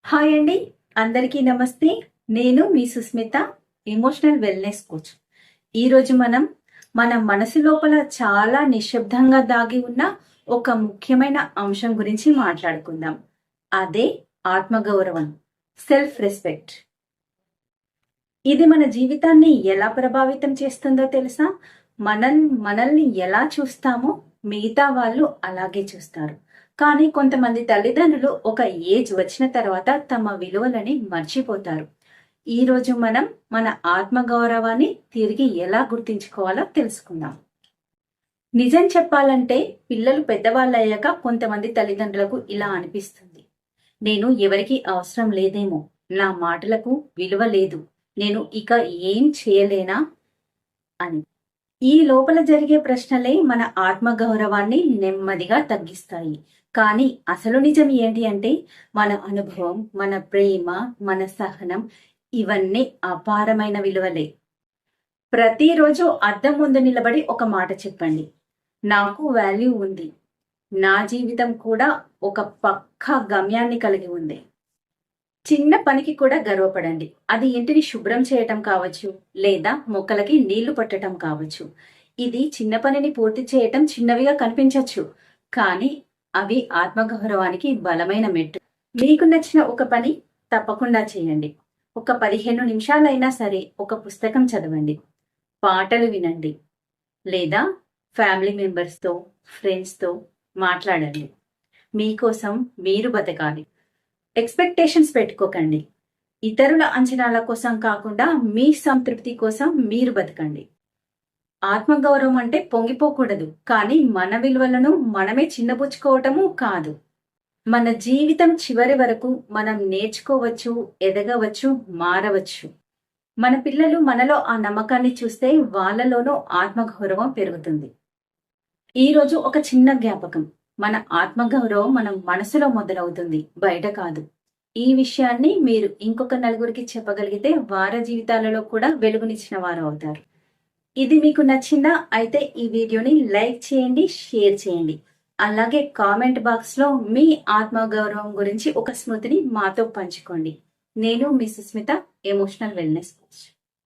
Hi అండి, అందరికీ నమస్తే. నేను మీ సుస్మిత, ఎమోషనల్ వెల్నెస్ కోచ్. ఈరోజు మనం మన మనసు లోపల చాలా నిశ్శబ్దంగా దాగి ఉన్న ఒక ముఖ్యమైన అంశం గురించి మాట్లాడుకుందాం. అదే ఆత్మగౌరవం, సెల్ఫ్ రెస్పెక్ట్. ఇది మన జీవితాన్ని ఎలా ప్రభావితం చేస్తుందో తెలుసా? మనల్ని ఎలా చూస్తామో మిగతా వాళ్ళు అలాగే చూస్తారు. కానీ కొంతమంది తల్లిదండ్రులు ఒక ఏజ్ వచ్చిన తర్వాత తమ విలువలని మర్చిపోతారు. ఈ రోజు మనం మన ఆత్మగౌరవాన్ని తిరిగి ఎలా గుర్తించుకోవాలో తెలుసుకుందాం. నిజం చెప్పాలంటే పిల్లలు పెద్దవాళ్ళయ్యాక కొంతమంది తల్లిదండ్రులకు ఇలా అనిపిస్తుంది: నేను ఎవరికి అవసరం లేదేమో, నా మాటలకు విలువ లేదు, నేను ఇక ఏం చేయలేనా అని. ఈ లోపల జరిగే ప్రశ్నలే మన ఆత్మగౌరవాన్ని నెమ్మదిగా తగ్గిస్తాయి. కానీ అసలు నిజం ఏంటి అంటే, మన అనుభవం, మన ప్రేమ, మన సహనం ఇవన్నీ అపారమైన విలువలే. ప్రతిరోజు అద్దం ముందు నిలబడి ఒక మాట చెప్పండి: నాకు వాల్యూ ఉంది, నా జీవితం కూడా ఒక పక్కా గమ్యాన్ని కలిగి ఉంది. చిన్న పనికి కూడా గర్వపడండి. అది ఇంటిని శుభ్రం చేయటం కావచ్చు, లేదా మొక్కలకి నీళ్లు పట్టడం కావచ్చు. ఇది చిన్న పనిని పూర్తి చేయటం చిన్నవిగా కనిపించవచ్చు, కానీ అవి ఆత్మగౌరవానికి బలమైన మెట్టు. మీకు నచ్చిన ఒక పని తప్పకుండా చేయండి. ఒక 15 నిమిషాలైనా సరే ఒక పుస్తకం చదవండి, పాటలు వినండి, లేదా ఫ్యామిలీ మెంబర్స్తో, ఫ్రెండ్స్తో మాట్లాడండి. మీకోసం మీరు బతకాలి. ఎక్స్పెక్టేషన్స్ పెట్టుకోకండి. ఇతరుల అంచనాల కోసం కాకుండా మీ సంతృప్తి కోసం మీరు బతకండి. ఆత్మగౌరవం అంటే పొంగిపోకూడదు, కానీ మన విలువలను మనమే చిన్నబుచ్చుకోవటము కాదు. మన జీవితం చివరి వరకు మనం నేర్చుకోవచ్చు, ఎదగవచ్చు, మారవచ్చు. మన పిల్లలు మనలో ఆ నమ్మకాన్ని చూస్తే వాళ్ళలోనూ ఆత్మగౌరవం పెరుగుతుంది. ఈరోజు ఒక చిన్న జ్ఞాపకం: మన ఆత్మగౌరవం మన మనసులో మొదలవుతుంది, బయట కాదు. ఈ విషయాన్ని మీరు ఇంకొక నలుగురికి చెప్పగలిగితే వారి జీవితాలలో కూడా వెలుగునిచ్చిన వారు అవుతారు. ఇది మీకు నచ్చిందా? అయితే ఈ వీడియోని లైక్ చేయండి, షేర్ చేయండి. అలాగే కామెంట్ బాక్స్ లో మీ ఆత్మగౌరవం గురించి ఒక స్మృతిని మాతో పంచుకోండి. నేను మీ సుస్మిత, ఎమోషనల్ వెల్నెస్ కోచ్.